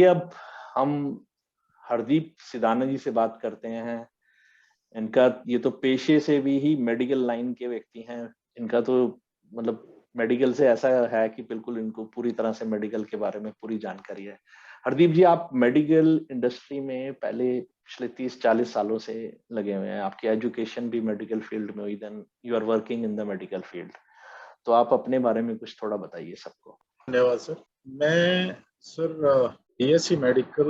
चलिए अब हम हरदीप सिदाना जी से बात करते हैं। इनका ये तो पेशे से भी ही मेडिकल लाइन के व्यक्ति हैं। इनका तो मतलब मेडिकल से ऐसा है कि बिल्कुल इनको पूरी तरह से मेडिकल के बारे में पूरी जानकारी है। हरदीप जी, आप मेडिकल इंडस्ट्री में पहले पिछले 30-40 सालों से लगे हुए हैं। आपकी एजुकेशन भी मेडिकल फील्ड में हुई, then you are working in the medical field. तो आप अपने बारे में कुछ थोड़ा बताइए सबको। धन्यवाद सर। मैं sir BSc medical,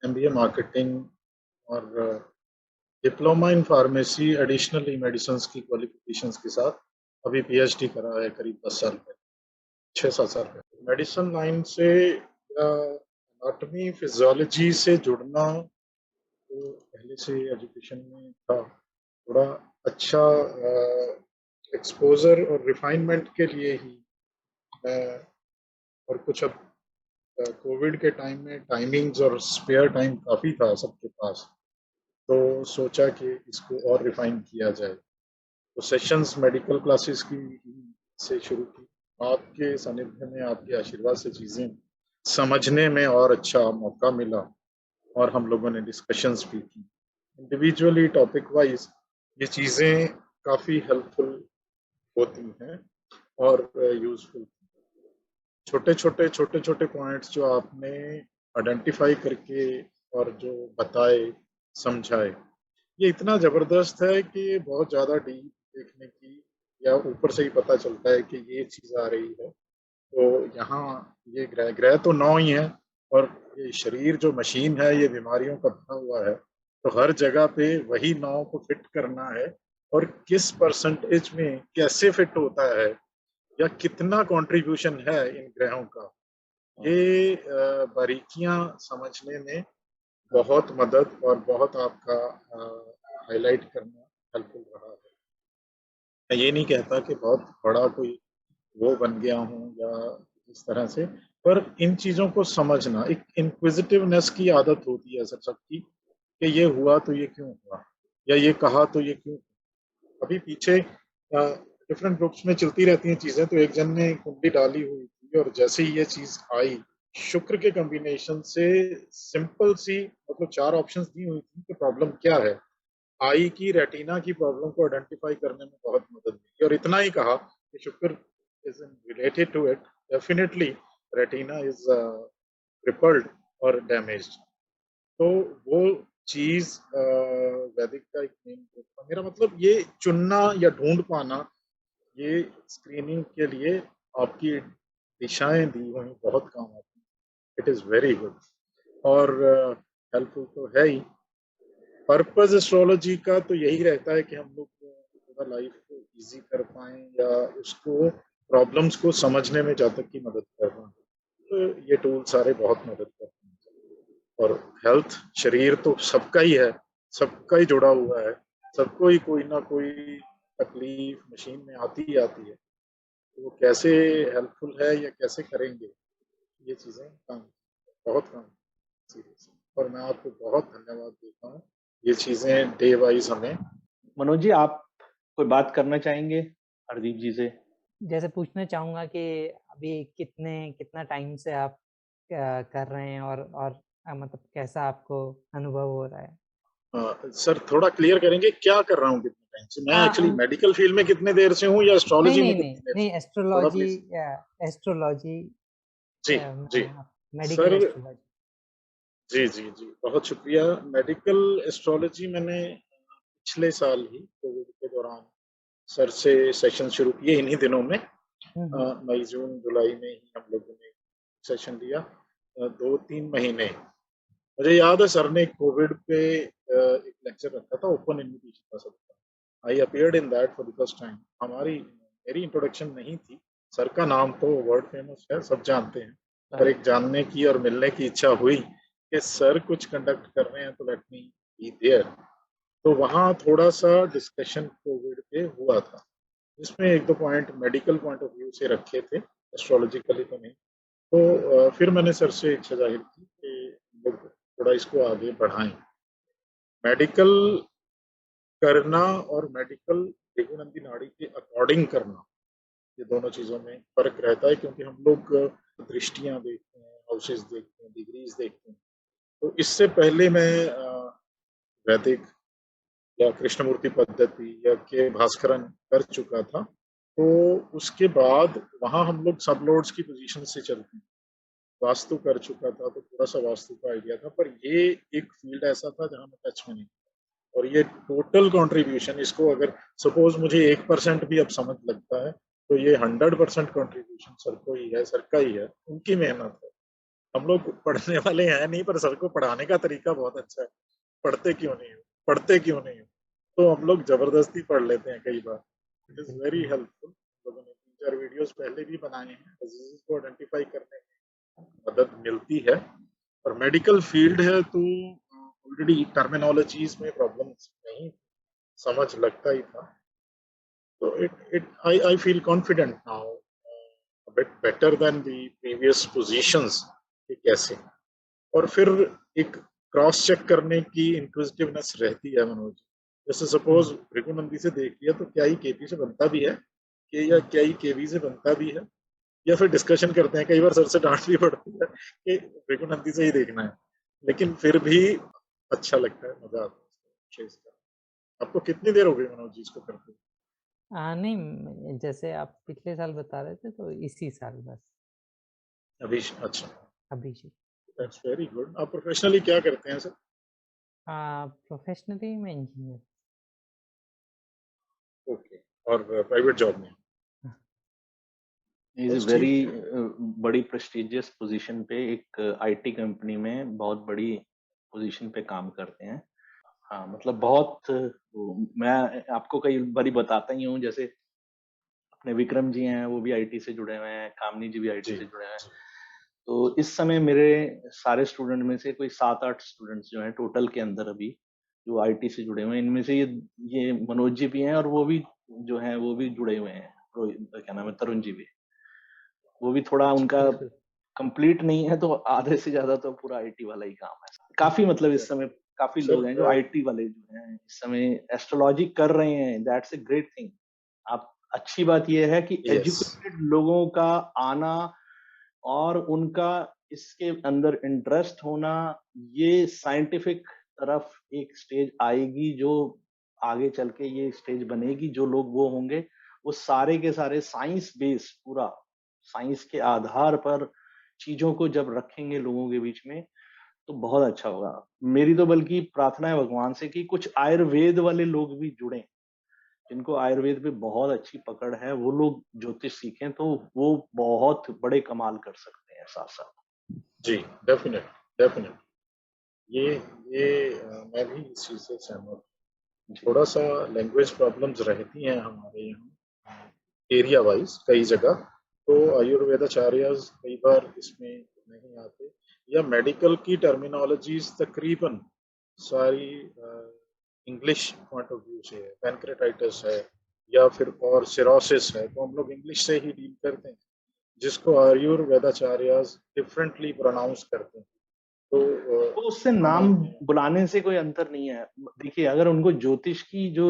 MBA marketing और diploma in pharmacy additional medicine की क्वालिफिकेशंस के साथ अभी पीएचडी करा है करीब 10 साल पहले, 6-7 साल पहले। मेडिसिन लाइन से एनाटॉमी फिजियोलॉजी से जुड़ना तो पहले से एजुकेशन में था। थोड़ा अच्छा एक्सपोजर और रिफाइनमेंट के लिए ही मैं, और कुछ अब कोविड के टाइम में टाइमिंग्स और स्पेयर टाइम काफ़ी था सबके पास, तो सोचा कि इसको और रिफाइन किया जाए। तो सेशंस मेडिकल क्लासेस की से शुरू की। आपके सानिध्य में, आपके आशीर्वाद से चीज़ें समझने में और अच्छा मौका मिला और हम लोगों ने डिस्कशंस भी की इंडिविजुअली टॉपिक वाइज। ये चीज़ें काफ़ी हेल्पफुल होती हैं और यूज़फुल। छोटे छोटे पॉइंट्स जो आपने आइडेंटिफाई करके और जो बताए, समझाए, ये इतना ज़बरदस्त है कि बहुत ज़्यादा डीप देखने की या ऊपर से ही पता चलता है कि ये चीज़ आ रही है। तो यहाँ ये ग्रह ग्रह तो 9 ही है और ये शरीर जो मशीन है ये बीमारियों का बना हुआ है, तो हर जगह पे वही 9 को फिट करना है और किस परसेंटेज में कैसे फिट होता है या कितना कंट्रीब्यूशन है इन ग्रहों का, ये बारीकियां समझने में बहुत मदद और बहुत आपका हाईलाइट करना हेल्पफुल रहा है। मैं ये नहीं कहता कि बहुत बड़ा कोई वो बन गया हूँ या इस तरह से, पर इन चीज़ों को समझना, एक इंक्विजिटिवनेस की आदत होती है सर सबकी कि ये हुआ तो ये क्यों हुआ या ये कहा तो ये क्यों। अभी पीछे डिफरेंट ग्रुप्स में चलती रहती हैं चीज़ें, तो एक जन ने कुंडली डाली हुई थी और जैसे ही ये चीज़ आई शुक्र के कॉम्बिनेशन से, सिंपल सी मतलब 4 ऑप्शंस दी हुई थी कि प्रॉब्लम क्या है। आई की रेटिना की प्रॉब्लम को आइडेंटिफाई करने में बहुत मदद मिली और इतना ही कहा कि sugar is related to it, definitely retina is crippled और डैमेज्ड। तो वो चीज वैदिक का एक मेन ग्रुप था। मेरा मतलब ये चुनना या ढूंढ पाना, ये स्क्रीनिंग के लिए आपकी दिशाएं दी हुई बहुत काम आती है। इट इज़ वेरी गुड और हेल्पफुल तो है ही। पर्पस एस्ट्रोलॉजी का तो यही रहता है कि हम लोग पूरा लाइफ को इजी कर पाएं या उसको प्रॉब्लम्स को समझने में जहाँ तक की मदद कर पाएं, तो ये टूल सारे बहुत मदद करते हैं। और हेल्थ, शरीर तो सबका ही है, सबका ही जुड़ा हुआ है, सबको ही कोई ना कोई तकलीफ मशीन में आती ही आती है। तो वो कैसे हेल्पफुल है या कैसे करेंगे, ये चीज़ें काम, बहुत काम सीरियस। और मैं आपको बहुत धन्यवाद देता हूँ ये चीज़ें डे वाइज हमें। मनोज जी, आप कोई बात करना चाहेंगे हरदीप जी से? जैसे पूछना चाहूंगा कि अभी कितना टाइम से आप कर रहे हैं और मतलब कैसा आपको अनुभव हो रहा है? सर थोड़ा क्लियर करेंगे क्या कर रहा हूँ कितने टाइम से? मैं एक्चुअली मेडिकल फील्ड में कितने देर से हूँ या एस्ट्रोलॉजी में कितनी देर से? नहीं, एस्ट्रोलॉजी, एस्ट्रोलॉजी जी जी मेडिकल सर, एस्ट्रोलॉजी। जी जी जी बहुत शुक्रिया। मेडिकल एस्ट्रोलॉजी मैंने पिछले साल ही कोविड के दौरान सर से सेशन शुरू किए, इन्हीं दिनों में मई जून जुलाई में ही हम लोगों ने सेशन लिया। 2-3 महीने मुझे याद है सर ने कोविड पे एक लेक्चर रखा था, ओपन इन्विटेशन था सबका। आई appeared in that for the first time. मेरी इंट्रोडक्शन नहीं थी, सर का नाम तो वर्ल्ड फेमस है, सब जानते हैं, पर एक जानने की और मिलने की इच्छा हुई कि सर कुछ कंडक्ट कर रहे हैं तो लेट मी बी देयर। तो वहाँ थोड़ा सा डिस्कशन कोविड पे हुआ था, जिसमें 1-2 point medical point of view से रखे थे, एस्ट्रोलॉजिकली तो नहीं। तो फिर मैंने सर से इच्छा जाहिर की कि लोग थोड़ा इसको आगे बढ़ाएं। मेडिकल करना और मेडिकल त्रिगुणंदी नाड़ी के अकॉर्डिंग करना, ये दोनों चीज़ों में फ़र्क रहता है, क्योंकि हम लोग दृष्टियाँ देखते हैं हाउसेस देखते हैं, डिग्रीज देखते हैं। तो इससे पहले मैं वैदिक या कृष्णमूर्ति पद्धति या के भास्करन कर चुका था। तो उसके बाद वहाँ हम लोग सब लॉर्ड्स की पोजीशन से चलते हैं। वास्तु कर चुका था तो थोड़ा-सा वास्तु का आइडिया था, पर ये एक फील्ड ऐसा था जहाँ मैं टच में नहीं था। और ये टोटल कंट्रीब्यूशन, इसको अगर सपोज़ मुझे 1% भी अब समझ लगता है, तो ये 100% कंट्रीब्यूशन सर को ही है, सर का ही है, उनकी मेहनत है। हम लोग पढ़ने वाले हैं नहीं, पर सर को पढ़ाने का तरीका बहुत अच्छा है। पढ़ते क्यों नहीं हो? पढ़ते क्यों नहीं हो? तो हम लोग ज़बरदस्ती पढ़ लेते हैं कई बार। इट इज़ वेरी बिल्कुल। हेल्पफुल। लोगों ने 3-4 वीडियोज़ पहले भी बनाए हैं, डिजीज़ को आइडेंटिफ़ाई करने में मदद मिलती है। और मेडिकल फील्ड है तो ऑलरेडी टर्मिनोलॉजीज़ में प्रॉब्लम्स नहीं समझ लगता ही था। So I feel confident now, a bit better than the previous positions कि कैसे। और फिर एक क्रॉस चेक करने की इंक्विजिटिवनेस रहती है मनोज। जैसे सपोज हुँ। भृगुनंदी से देख लिया तो क्या ही केपी से बनता भी है कि या क्या ही केवी से बनता भी है, या फिर डिस्कशन करते हैं, कई बार सर से डांट भी पड़ती है कि भृगुनंदी से ही देखना है, लेकिन फिर भी अच्छा लगता है, मजा आता है इसका। आपको कितनी देर हो गई मनोज जी इसको करते? नहीं जैसे आप पिछले साल बता रहे थे तो इसी साल बस, अभी अच्छा, अभी जी। That's very good. आप प्रोफेशनली क्या करते हैं सर? प्रोफ़ेशनली मैं इंजीनियर। ओके। और प्राइवेट जॉब में? हाँ, इज बस वेरी ठीक है। बड़ी प्रेस्टिजियस पोजीशन पे एक आईटी कंपनी में बहुत बड़ी पोजीशन पे काम करते हैं। हाँ, मतलब बहुत मैं आपको कई बारी बताता ही हूँ, जैसे अपने विक्रम जी हैं, वो भी आईटी से जुड़े हुए हैं, कामनी जी भी आईटी जी, से जुड़े हुए हैं। जी। तो इस समय मेरे सारे स्टूडेंट में से कोई 7-8 स्टूडेंट्स जो हैं टोटल के अंदर अभी, जो आईटी से जुड़े हुए हैं, इनमें से ये मनोज जी भी हैं, और वो भी जो हैं वो भी जुड़े हुए हैं। क्या नाम है, तरुण जी भी। वो भी थोड़ा अच्छा, उनका बिल्कुल। कंप्लीट नहीं है, तो आधे से ज्यादा तो पूरा आईटी वाला ही काम है। काफी मतलब इस चलिए। समय काफी सर लोग हैं जो आईटी वाले जो हैं इस समय एस्ट्रोलॉजी कर रहे हैं। That's a great thing. आप अच्छी बात यह है कि यस। एजुकेटेड लोगों का आना और उनका इसके अंदर इंटरेस्ट होना, ये साइंटिफिक तरफ एक स्टेज आएगी, जो आगे चल के ये स्टेज बनेगी। जो लोग वो होंगे, वो सारे के सारे साइंस बेस, पूरा साइंस के आधार पर चीजों को जब रखेंगे लोगों के बीच में, तो बहुत अच्छा होगा। मेरी तो बल्कि प्रार्थना है भगवान से कि कुछ आयुर्वेद वाले लोग भी जुड़ें, जिनको आयुर्वेद पे बहुत अच्छी पकड़ है, वो लोग ज्योतिष सीखें तो वो बहुत बड़े कमाल कर सकते हैं साथ साथ। जी, डेफ़िनेट, डेफ़िनेट। ये मैं भी इस चीज़ से सहमत हूँ। जी। थोड़ा-सा लैंग्वेज प्रॉब्लम्स रहती हैं हमारे यहाँ एरिया वाइज़ कई जगह, तो आयुर्वेदाचार्यज़ कई बार इसमें नहीं आते, या मेडिकल की टर्मिनोलॉजीज़ तकरीबन सारी इंग्लिश पॉइंट ऑफ व्यू से है। पैनक्रेटाइटिस है या फिर और सिरोसिस है, तो हम लोग इंग्लिश से ही डील करते हैं, जिसको आयुर्वेदाचार्यज़ डिफरेंटली प्रोनाउंस करते हैं। तो तो उससे हमें नाम बुलाने से कोई अंतर नहीं है। देखिए, अगर उनको ज्योतिष की जो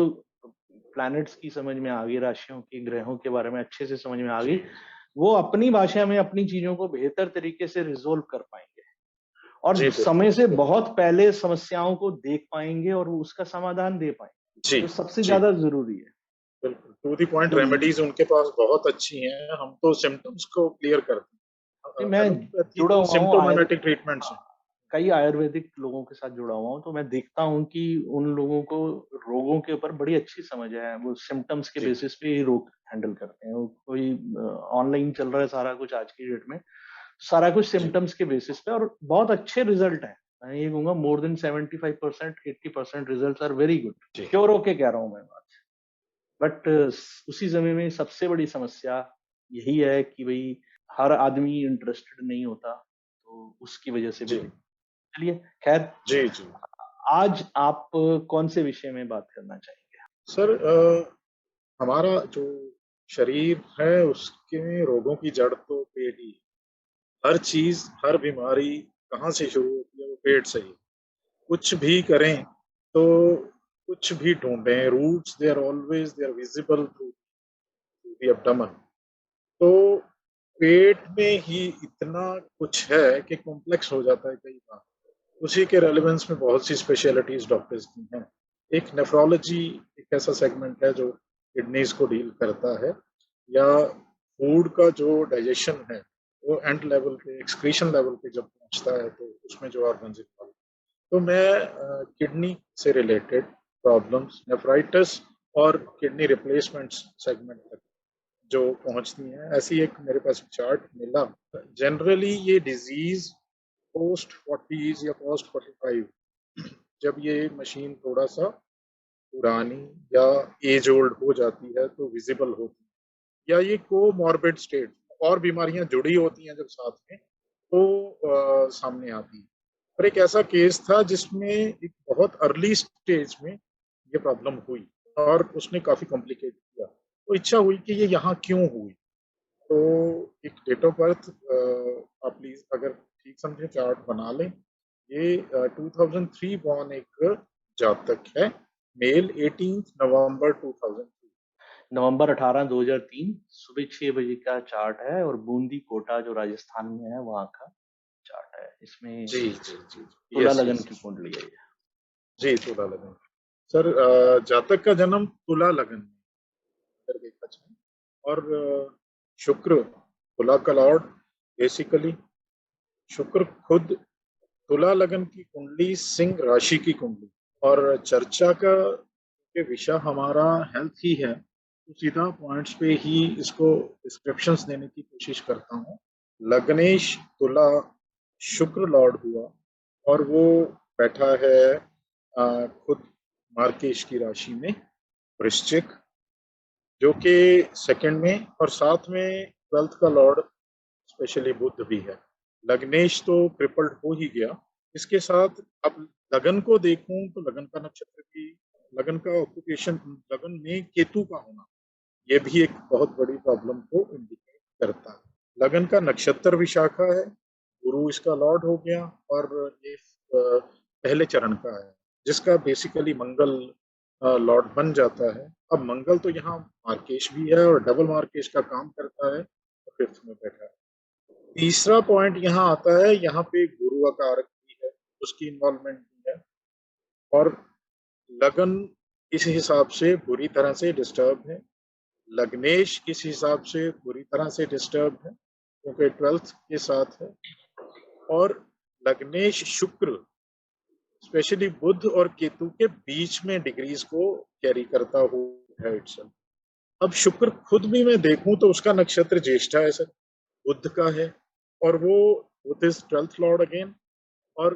प्लैनेट्स की समझ में आ गई, राशियों की, ग्रहों के बारे में अच्छे से समझ में आ जी, गई, वो अपनी भाषा में अपनी चीजों को बेहतर तरीके से रिजोल्व कर पाएंगे, और जी, समय बिल्कुल, से बिल्कुल। बहुत पहले समस्याओं को देख पाएंगे और उसका समाधान दे पाएंगे, जी, जो सबसे जी, ज्यादा जरूरी है। बिल्कुल। टू द पॉइंट जो रेमेडीज़ उनके पास बहुत अच्छी हैं, हम तो सिम्पटम्स को क्लियर करते हैं। मैं एलोपैथी जुड़ा तो हुआ हूँ सिम्प्टोमेटिक ट्रीटमेंट्स हैं। कई आयुर्वेदिक लोगों के साथ जुड़ा हुआ हूँ, तो मैं देखता हूँ कि उन लोगों को रोगों के ऊपर बड़ी अच्छी समझ है। वो सिम्पटम्स के जी, बेसिस पे ही रोग हैंडल करते हैं। वो कोई ऑनलाइन चल रहा है सारा कुछ आज की डेट में, सारा कुछ जी, सिम्पटम्स के बेसिस पे, और बहुत अच्छे रिजल्ट हैं। मैं ये कहूंगा more than 75%, 80% result are very good. जी, श्योर होके कह रहा हूँ मैं बात। बट उसी समय में सबसे बड़ी समस्या यही है कि भाई हर आदमी इंटरेस्टेड नहीं होता, तो उसकी वजह से भी जी, दिक्कत। चलिए, खैर, जी, जी। आज आप कौन से विषय में बात करना चाहेंगे? सर हमारा जो शरीर है उसके रोगों की जड़ तो पेट ही है। हर चीज़, हर बीमारी कहाँ से शुरू होती है? वो पेट से ही। कुछ भी करें तो कुछ भी ढूँढें, roots they are always they are visible through the abdomen. तो पेट में ही इतना कुछ है कि कॉम्प्लेक्स हो जाता है कई बार। उसी के रेलेवेंस में बहुत सी स्पेशलिटीज डॉक्टर्स की हैं। एक नेफ्रोलॉजी एक ऐसा सेगमेंट है जो किडनीज को डील करता है, या फूड का जो डाइजेशन है वो एंड लेवल पे, एक्सक्रीशन लेवल पे जब पहुंचता है तो उसमें जो ऑर्गन्स इन्वॉल्व। तो मैं किडनी से रिलेटेड प्रॉब्लम्स, नेफ्राइटिस और किडनी रिप्लेसमेंट्स सेगमेंट तक जो पहुंचती हैं, ऐसी एक मेरे पास चार्ट मिला। जनरली ये डिजीज पोस्ट 40s या पोस्ट 45, जब ये मशीन थोड़ा सा पुरानी या एज ओल्ड हो जाती है तो विजिबल होती है, या ये कोमॉर्बिड स्टेट और बीमारियां जुड़ी होती हैं जब साथ में, तो सामने आती है। पर एक ऐसा केस था जिसमें एक बहुत अर्ली स्टेज में ये प्रॉब्लम हुई और उसने काफी कॉम्प्लिकेट किया। तो इच्छा हुई कि ये यहाँ क्यों हुई। तो एक डेट ऑफ बर्थ आप प्लीज अगर ठीक समझे चार्ट बना लें। ये 2003 बॉर्न एक जातक है, मेल, 18 नवंबर 2003। नवंबर 18 2003 सुबह 6 बजे का चार्ट है, और बूंदी कोटा जो राजस्थान में है वहां का चार्ट है। इसमें जी जी जी, तुला यस लगन यस की कुंडली है ये। जी, तुला लगन। सर जातक का जन्म तुला लगन में अगर देखा जाए, और शुक्र तुला का लॉर्ड, बेसिकली शुक्र खुद तुला लगन की कुंडली सिंह राशि की कुंडली। और चर्चा का ये विषय हमारा हेल्थ ही है, तो सीधा पॉइंट्स पे ही इसको डिस्क्रिप्शंस देने की कोशिश करता हूँ। लग्नेश तुला शुक्र लॉर्ड हुआ, और वो बैठा है खुद मार्केश की राशि में, वृश्चिक, जो कि सेकंड में, और साथ में 12th का लॉर्ड स्पेशली बुध भी है। लग्नेश तो ट्रिपल्ड हो ही गया। इसके साथ अब लगन को देखूं तो लगन का नक्षत्र भी, लगन का ऑक्यूपेशन, लगन में केतु का होना, ये भी एक बहुत बड़ी प्रॉब्लम को इंडिकेट करता है। लगन का नक्षत्र विशाखा है, गुरु इसका लॉर्ड हो गया, और ये पहले चरण का है, जिसका बेसिकली मंगल लॉर्ड बन जाता है। अब मंगल तो यहाँ मार्केश भी है और डबल मार्केश का काम करता है, तो फिफ्थ में बैठा है। तीसरा पॉइंट यहाँ आता है, यहाँ पे गुरु अकारक भी है, उसकी इन्वॉल्वमेंट भी है, और लगन इस हिसाब से बुरी तरह से डिस्टर्ब है। लग्नेश इस हिसाब से बुरी तरह से डिस्टर्ब है क्योंकि 12th के साथ है, और लग्नेश शुक्र स्पेशली बुध और केतु के बीच में डिग्रीज को कैरी करता हुआ है इटसेल्फ। अब शुक्र खुद भी मैं देखूं तो उसका नक्षत्र ज्येष्ठा है सर, बुध का है, और वो बुध इज 12th लॉर्ड अगेन, और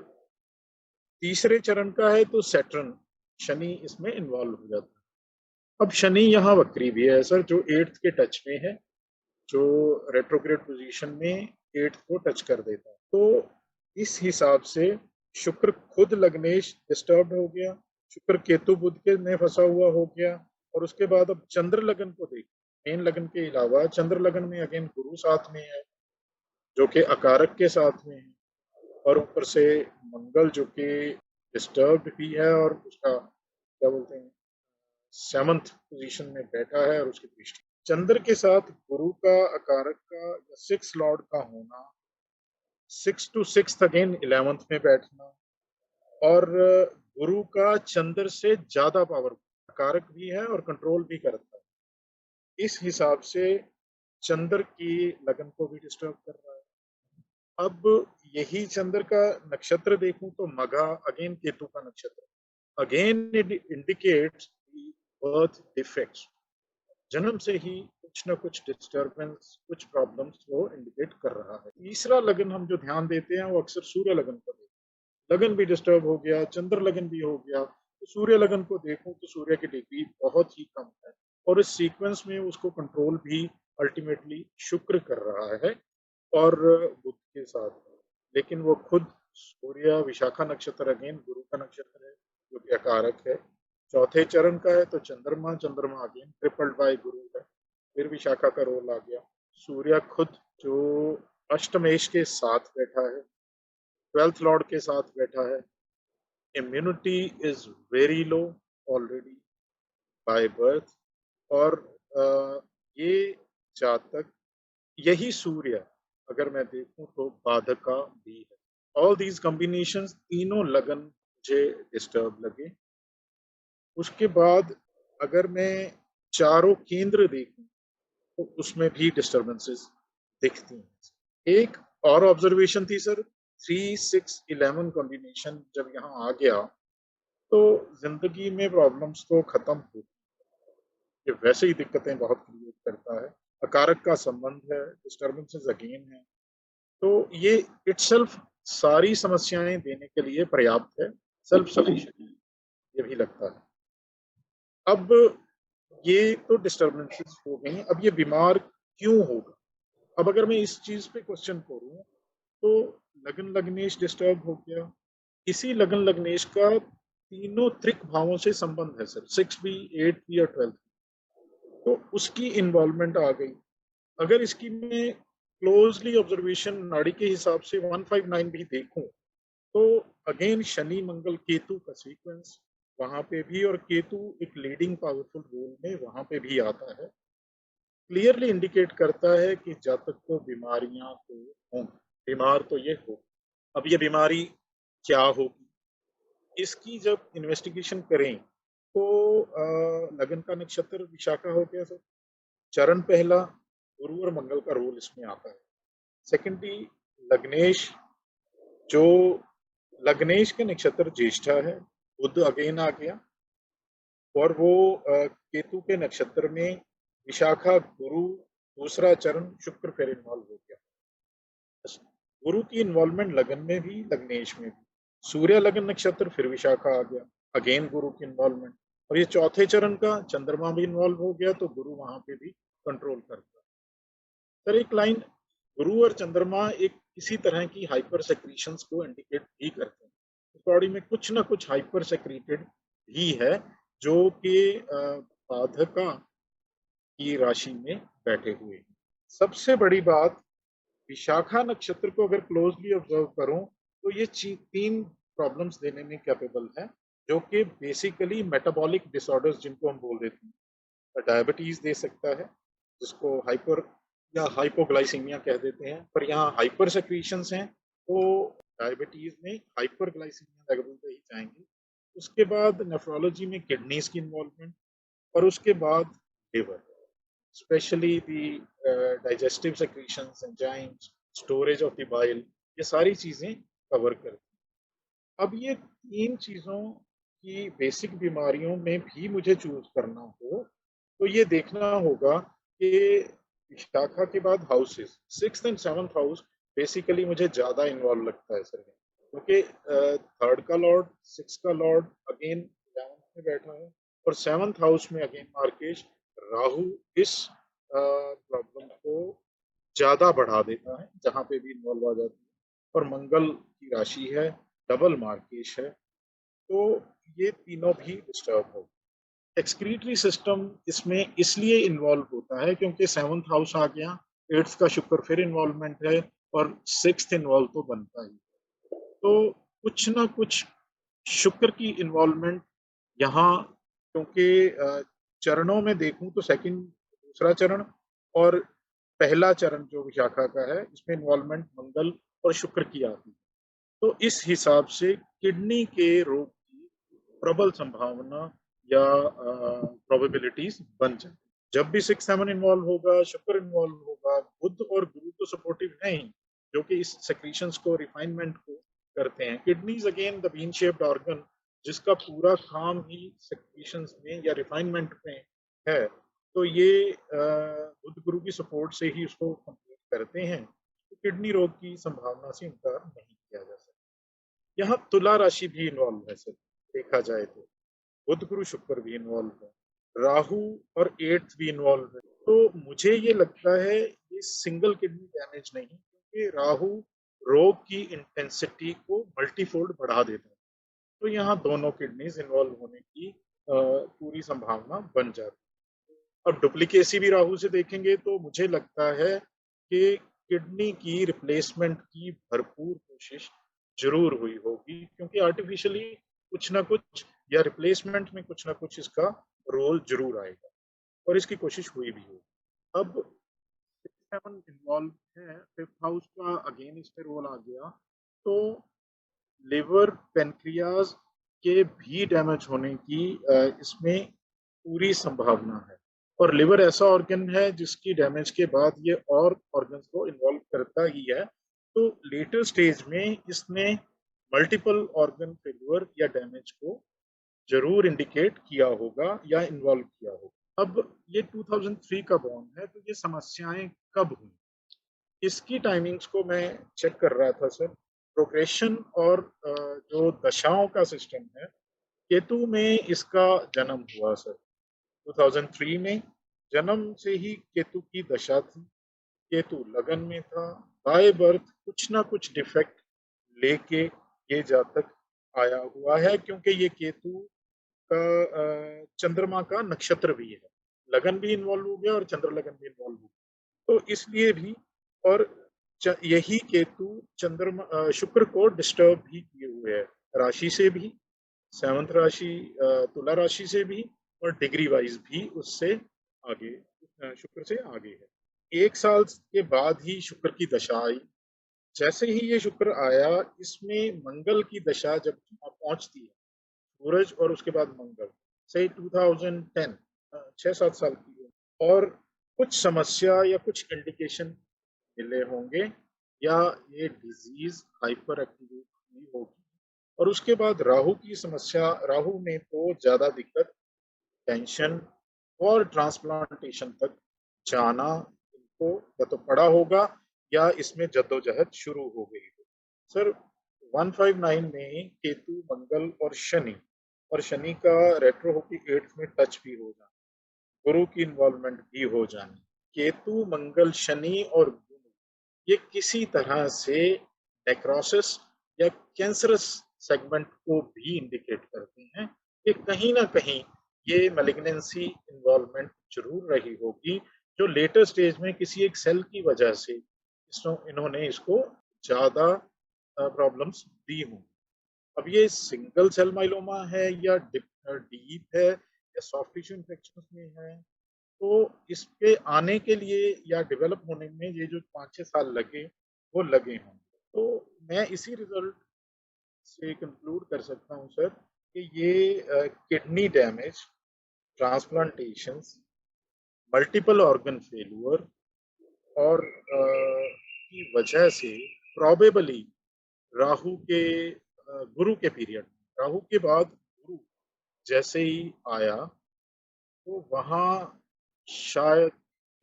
तीसरे चरण का है, तो सैटर्न शनि इसमें इन्वॉल्व हो जाता है। अब शनि यहाँ वक्री भी है सर, जो 8th के टच में है, जो रेट्रोग्रेड पोजीशन में 8th को टच कर देता है। तो इस हिसाब से शुक्र खुद लग्नेश डिस्टर्ब हो गया, शुक्र केतु बुध के में फंसा हुआ हो गया, और उसके बाद अब चंद्र लगन को देख, मेन लगन के अलावा चंद्र लगन में अगेन गुरु साथ में है, जो कि अकारक के साथ में है, और ऊपर से मंगल जो कि डिस्टर्ब भी है, और उसका क्या बोलते हैं 7th पोजीशन में बैठा है, और उसकी दृष्टि चंद्र के साथ गुरु का अकारक का 6 लॉर्ड का होना, 6 to 6 अगेन 11th में बैठना, और गुरु का चंद्र से ज्यादा पावर, कारक भी है और कंट्रोल भी करता है। इस हिसाब से चंद्र की लगन को भी डिस्टर्ब कर रहा है। अब यही चंद्र का नक्षत्र देखूं तो मघा, अगेन केतु का नक्षत्र, again it indicates birth defects, जन्म से ही कुछ ना कुछ डिस्टर्बेंस, कुछ प्रॉब्लम्स वो इंडिकेट कर रहा है। तीसरा लगन हम जो ध्यान देते हैं वो अक्सर सूर्य लगन को देखते हैं। लगन भी डिस्टर्ब हो गया, चंद्र लगन भी हो गया, तो सूर्य लगन को देखूं तो सूर्य की डिग्री बहुत ही कम है, और इस सीक्वेंस में उसको कंट्रोल भी अल्टीमेटली शुक्र कर रहा है और बुध के साथ है। लेकिन वो खुद सूर्य विशाखा नक्षत्र अगेन गुरु का नक्षत्र है, जो कि अकारक है। चौथे चरण का है, तो चंद्रमा, चंद्रमा अगेन ट्रिपल्ड बाय गुरु है, फिर विशाखा का रोल आ गया। सूर्य खुद जो अष्टमेश के साथ बैठा है, 12th लॉर्ड के साथ बैठा है। Immunity is very low already by birth, और ये जातक यही सूर्य अगर मैं देखूं तो बाधका भी है। ऑल दीज कॉम्बिनेशंस तीनों लगन मुझे डिस्टर्ब लगे। उसके बाद अगर मैं चारों केंद्र देखूं तो उसमें भी डिस्टर्बेंसेस दिखती हैं। एक और ऑब्जर्वेशन थी सर, 3-6-11 कॉम्बिनेशन जब यहाँ आ गया तो जिंदगी में प्रॉब्लम्स तो खत्म हो, ये वैसे ही दिक्कतें बहुत क्रिएट करता है। अकारक का संबंध है, डिस्टर्बेंसेस अगेन है, तो ये इटसेल्फ सारी समस्याएं देने के लिए पर्याप्त है, सेल्फ सफिशिएंट ये भी लगता है। अब ये तो डिस्टर्बेंसेस हो गई, अब ये बीमार क्यों होगा? अब अगर मैं इस चीज पे क्वेश्चन करूं तो लगन लग्नेश डिस्टर्ब हो गया, इसी लगन लग्नेश का तीनों त्रिक भावों से संबंध है सर, 6 भी 8 भी और 12, तो उसकी इन्वॉल्वमेंट आ गई। अगर इसकी मैं क्लोजली ऑब्जर्वेशन नाड़ी के हिसाब से 159 भी देखूं तो अगेन शनि मंगल केतु का सीक्वेंस वहां पे भी, और केतु एक लीडिंग पावरफुल रोल में वहां पे भी आता है, क्लियरली इंडिकेट करता है कि जातक को बीमारियां तो होंगी, बीमार तो ये हो। अब ये बीमारी क्या होगी, इसकी जब इन्वेस्टिगेशन करें तो लगन का नक्षत्र विशाखा हो गया सर, चरण पहला, गुरु और मंगल का रोल इसमें आता है। सेकेंडली लग्नेश, जो लग्नेश के नक्षत्र ज्येष्ठा है, बुध अगेन आ गया, और वो केतु के नक्षत्र में विशाखा गुरु, दूसरा चरण शुक्र फिर इन्वॉल्व हो गया। गुरु की इन्वॉल्वमेंट लगन में भी लग्नेश में भी, सूर्य लगन नक्षत्र फिर विशाखा आ गया, अगेन गुरु की इन्वॉल्वमेंट, और ये चौथे चरण का चंद्रमा भी इन्वॉल्व हो गया तो गुरु वहां पे भी कंट्रोल करता है। सर एक लाइन, गुरु और चंद्रमा एक किसी तरह की हाइपर सेक्रीशंस को इंडिकेट भी करते हैं, बॉडी में कुछ ना कुछ हाइपर सेक्रीटेड भी है जो कि बाधका की राशि में बैठे हुए हैं। सबसे बड़ी बात, विशाखा नक्षत्र को अगर क्लोजली ऑब्जर्व करूं तो ये तीन प्रॉब्लम्स देने में कैपेबल है, जो कि बेसिकली मेटाबॉलिक डिसऑर्डर्स जिनको हम बोल देते हैं, डायबिटीज दे सकता है, जिसको हाइपर या हाइपोग्लाइसीमिया कह देते हैं, पर यहाँ हाइपर सेक्रीशंस हैं तो डायबिटीज में हाइपरग्लाइसीमिया लेवल पे ही जाएंगे। उसके बाद नेफ्रोलॉजी में किडनीज की इन्वॉल्वमेंट, और उसके बाद liver, specially the digestive secretions, enzymes, storage of the bile, ये सारी चीजें कवर करती हैं। अब ये तीन चीजों की बेसिक बीमारियों में भी मुझे चूज करना हो तो ये देखना होगा कि विशाखा के बाद houses 6th and 7th house basically मुझे ज्यादा इन्वॉल्व लगता है सर, क्योंकि थर्ड का लॉर्ड, 6 का लॉर्ड अगेन 11th में बैठा है, और 7th हाउस में अगेन मार्केश राहु इस प्रॉब्लम को ज्यादा बढ़ा देता है जहां पे भी इन्वॉल्व आ जाती है, और मंगल की राशि है, डबल मार्केश है, तो ये तीनों भी डिस्टर्ब हो। एक्सक्रीटरी सिस्टम इसमें इसलिए इन्वॉल्व होता है क्योंकि 7th हाउस आ गया, 8th का शुक्र फिर इन्वॉल्वमेंट है, और 6th इन्वॉल्व तो बनता ही, तो कुछ ना कुछ शुक्र की इन्वॉल्वमेंट यहाँ, क्योंकि चरणों में देखूं तो सेकंड, दूसरा चरण और पहला चरण जो विशाखा का है, इसमें इन्वॉल्वमेंट मंगल और शुक्र की आती है, तो इस हिसाब से किडनी के रोग की प्रबल संभावना या प्रोबेबिलिटीज बन जाए। जब भी 6-7 इन्वॉल्व होगा, शुक्र इन्वॉल्व होगा, बुध और गुरु तो सपोर्टिव है ही, जो कि इस सेक्रीशंस को, रिफाइनमेंट को करते हैं। Kidneys again the bean shaped organ, जिसका पूरा काम ही सेक्रीशंस में या रिफाइनमेंट में है, तो ये बुध गुरु की सपोर्ट से ही उसको कंप्लीट करते हैं, तो किडनी रोग की संभावना से इनकार नहीं किया जा सकता। यहाँ तुला राशि भी इन्वॉल्व है सर, देखा जाए तो बुध गुरु शुक्र भी इन्वॉल्व है, राहु और 8th भी इन्वॉल्व है, तो मुझे ये लगता है ये सिंगल किडनी डैमेज नहीं, क्योंकि राहु रोग की इंटेंसिटी को मल्टीफोल्ड बढ़ा देता है, तो यहाँ दोनों किडनीज इन्वॉल्व होने की पूरी संभावना बन जाती है। और डुप्लीकेसी भी राहु से देखेंगे तो मुझे लगता है कि किडनी की रिप्लेसमेंट की भरपूर कोशिश जरूर हुई होगी, क्योंकि आर्टिफिशियली कुछ ना कुछ या रिप्लेसमेंट में कुछ ना कुछ इसका रोल जरूर आएगा, और इसकी कोशिश हुई भी होगी। अब 7 इन्वॉल्व है, फिफ्थ हाउस का अगेन इसमें रोल आ गया, तो लिवर पेनक्रियाज के भी डैमेज होने की इसमें पूरी संभावना है। और लिवर ऐसा ऑर्गन है जिसकी डैमेज के बाद ये और ऑर्गन्स को इन्वॉल्व करता ही है, तो लेटर स्टेज में इसने मल्टीपल ऑर्गन फेल्यूर या डैमेज को जरूर इंडिकेट किया होगा या इन्वॉल्व किया होगा। अब ये 2003 का बॉर्न है, तो ये समस्याएं कब हुई, इसकी टाइमिंग्स को मैं चेक कर रहा था सर। प्रोग्रेशन और जो दशाओं का सिस्टम है, केतु में इसका जन्म हुआ सर 2003 में। जन्म से ही केतु की दशा थी, केतु लगन में था, बाय बर्थ कुछ ना कुछ डिफेक्ट लेके ये जातक आया हुआ है, क्योंकि ये केतु का चंद्रमा का नक्षत्र भी है, लगन भी इन्वॉल्व हो गया और चंद्र लगन भी इन्वॉल्व हो गया, तो इसलिए भी। और यही केतु चंद्रमा शुक्र को डिस्टर्ब भी किए हुए है, राशि से भी, सेवंथ राशि तुला राशि से भी, और डिग्री वाइज भी उससे आगे, शुक्र से आगे है। 1 साल के बाद ही शुक्र की दशा आई। जैसे ही ये शुक्र आया, इसमें मंगल की दशा जब पहुंचती है, सूरज और उसके बाद मंगल, सही 2010, 6-7 साल की है, और कुछ समस्या या कुछ इंडिकेशन मिले होंगे, या ये डिजीज हाइपर एक्टिविटी होगी। और उसके बाद राहु की समस्या, राहु ने तो ज्यादा दिक्कत, टेंशन और ट्रांसप्लांटेशन तक जाना इनको या तो पड़ा होगा या इसमें जद्दोजहद शुरू हो गई हो। सर 159 में केतु, मंगल और शनि का रेट्रो होकर 8th में टच भी हो जाना, गुरु की इन्वॉल्वमेंट भी हो जानी, केतु, मंगल, शनि और गुरु ये किसी तरह से नेक्रोसिस या कैंसरस सेगमेंट को भी इंडिकेट करते हैं कि कहीं ना कहीं ये मैलिग्नेंसी इन्वॉल्वमेंट जरूर रही होगी, जो लेटर स्टेज में किसी एक सेल की वजह से इन्होंने इसको ज्यादा प्रॉब्लम्स दी हों। अब ये सिंगल सेल माइलोमा है या डीप है या सॉफ्ट टिश्यू इन्फेक्शन में है, तो इस पे आने के लिए या डेवलप होने में ये जो 5-6 साल लगे, वो लगे हों। तो मैं इसी रिजल्ट से कंक्लूड कर सकता हूँ सर कि ये kidney damage, transplantations, multiple organ failure और की वजह से प्रोबेबली राहु के गुरु के पीरियड, राहु के बाद गुरु जैसे ही आया, तो वहाँ शायद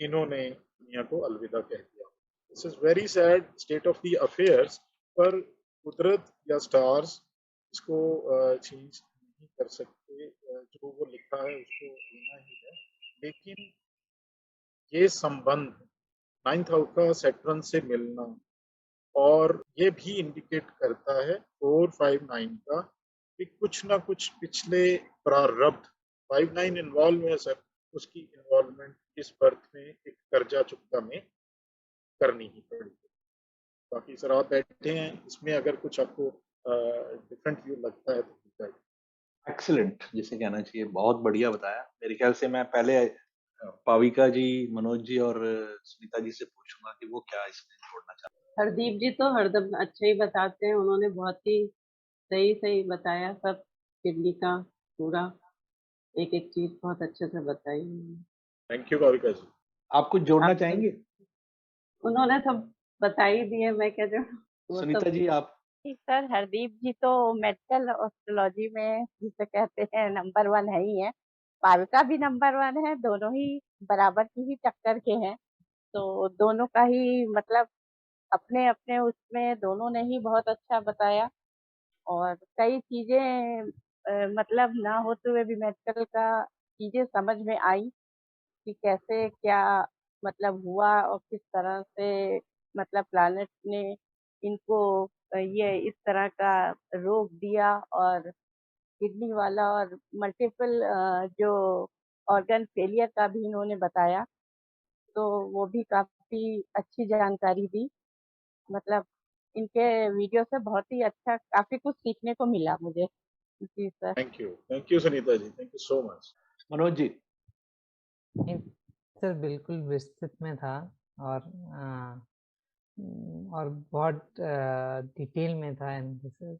इन्होंने दुनिया को अलविदा कह दिया। This is very sad state of the affairs, पर कुदरत या स्टार्स इसको चेंज नहीं कर सकते, जो वो लिखा है उसको लेना ही है। लेकिन ये संबंध 9th हाउस का सैटर्न से मिलना, और ये भी इंडिकेट करता है 459 का कि कुछ ना कुछ पिछले प्रारब्ध, 59 इन्वॉल्व है सर, उसकी इन्वॉल्वमेंट इस बर्थ में एक कर्जा चुकता में करनी ही पड़ी। बाकी सर आप बैठे हैं, इसमें अगर कुछ आपको डिफरेंट व्यू लगता है तो बताइए। एक्सीलेंट, जिसे कहना चाहिए, बहुत बढ़िया बताया। मेरे ख्याल से मैं पहले पाविका जी, मनोज जी और सुनीता जी से पूछूंगा कि वो क्या इसमें जोड़ना चाहते हैं। हरदीप जी तो हरदम अच्छे ही बताते हैं, उन्होंने बहुत ही सही सही बताया सब, किडनी का पूरा एक एक चीज बहुत अच्छे से बताई। थैंक यू पाविका जी। आप कुछ जोड़ना आप चाहेंगे? उन्होंने सब बता ही दिए, मैं क्या जो सुनीता जी आप? सर हरदीप जी तो मेडिकल एस्ट्रोलॉजी में जिसे कहते हैं नंबर 1 है ही है, पाविका भी नंबर 1 है, दोनों ही बराबर की ही टक्कर के हैं। तो दोनों का ही मतलब अपने अपने उसमें दोनों ने ही बहुत अच्छा बताया, और कई चीजें मतलब ना होते हुए भी मेडिकल का चीजें समझ में आई कि कैसे क्या मतलब हुआ और किस तरह से मतलब प्लैनेट ने इनको ये इस तरह का रोग दिया, और किडनी वाला और मल्टीपल जो ऑर्गन फेलियर का भी इन्होंने बताया, तो वो भी काफी अच्छी जानकारी दी। मतलब इनके वीडियो से बहुत ही अच्छा काफी कुछ सीखने को मिला मुझे। जी sir. Thank you Sunita ji, thank you so much. Manoj ji? नहीं, सर बिल्कुल विस्तृत में था, और और बहुत डिटेल में था एनालिसिस,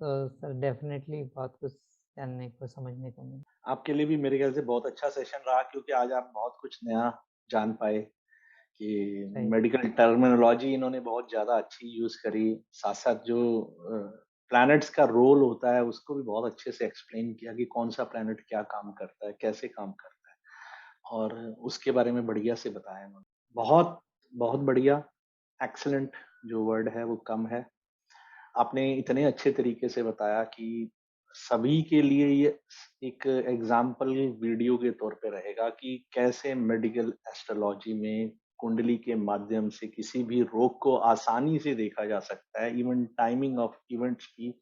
तो सर डेफिनेटली बहुत कुछ जानने को समझने को मिला। आपके लिए भी मेरे ख्याल से बहुत अच्छा सेशन रहा, क्योंकि आज आप बहुत कुछ नया जान पाए कि सही। मेडिकल टर्मिनोलॉजी इन्होंने बहुत ज्यादा अच्छी यूज करी, साथ साथ जो प्लैनेट्स का रोल होता है उसको भी बहुत अच्छे से एक्सप्लेन किया कि कौन सा प्लैनेट क्या काम करता है, कैसे काम करता है, और उसके बारे में बढ़िया से बताया उन्होंने। बहुत बहुत बढ़िया, एक्सीलेंट जो वर्ड है वो कम है। आपने इतने अच्छे तरीके से बताया कि सभी के लिए ये एक एग्जाम्पल वीडियो के तौर पे रहेगा कि कैसे मेडिकल एस्ट्रोलॉजी में कुंडली के माध्यम से किसी भी रोग को आसानी से देखा जा सकता है। इवन टाइमिंग ऑफ इवेंट्स भी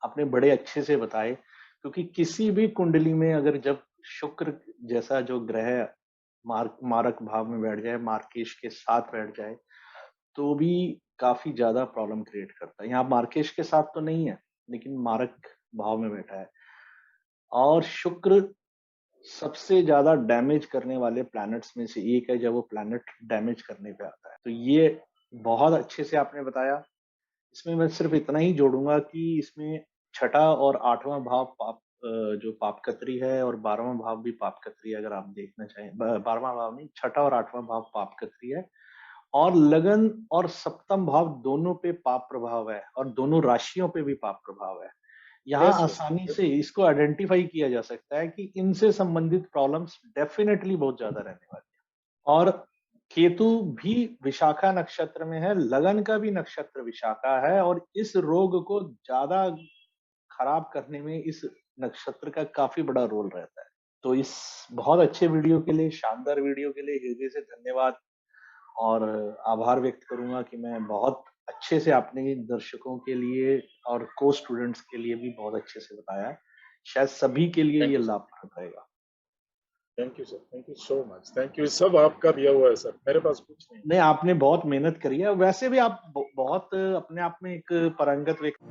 आपने बड़े अच्छे से बताए, क्योंकि किसी भी कुंडली में अगर जब शुक्र जैसा जो ग्रह मारक भाव में बैठ जाए, मार्केश के साथ बैठ जाए, तो भी काफी ज्यादा प्रॉब्लम क्रिएट करता है। यहाँ मार्केश के साथ तो नहीं है, लेकिन मारक भाव में बैठा है, और शुक्र सबसे ज्यादा डैमेज करने वाले प्लैनेट्स में से एक है जब वो प्लैनेट डैमेज करने पे आता है। तो ये बहुत अच्छे से आपने बताया। इसमें मैं सिर्फ इतना ही जोड़ूंगा कि इसमें छठा और आठवां भाव जो पापकत्री है, और 12वां भाव भी पापकत्री है। अगर आप देखना चाहें, 12वां भाव नहीं, छठा और 8वां भाव पापकत्री है, और लगन और सप्तम भाव दोनों पे पाप प्रभाव है, और दोनों राशियों पे भी पाप प्रभाव है। यहाँ यस आसानी से इसको आइडेंटिफाई किया जा सकता है कि इनसे संबंधित प्रॉब्लम्स डेफिनेटली बहुत ज्यादा रहने वाली है। और केतु भी विशाखा नक्षत्र में है, लगन का भी नक्षत्र विशाखा है, और इस रोग को ज्यादा खराब करने में इस नक्षत्र का काफी बड़ा रोल रहता है। तो इस बहुत अच्छे वीडियो के लिए, शानदार वीडियो के लिए हृदय से धन्यवाद, और आभार व्यक्त करूंगा कि मैं बहुत अच्छे से आपने दर्शकों के लिए और को स्टूडेंट्स के लिए भी बहुत अच्छे से बताया है। शायद सभी के लिए ये लाभप्रद रहेगा। Thank you sir, thank you so much, thank you. सब आपका दिया हुआ है सर, मेरे पास कुछ नहीं। नहीं, आपने बहुत मेहनत करी है, वैसे भी आप बहुत अपने आप में एक पारंगत व्यक्ति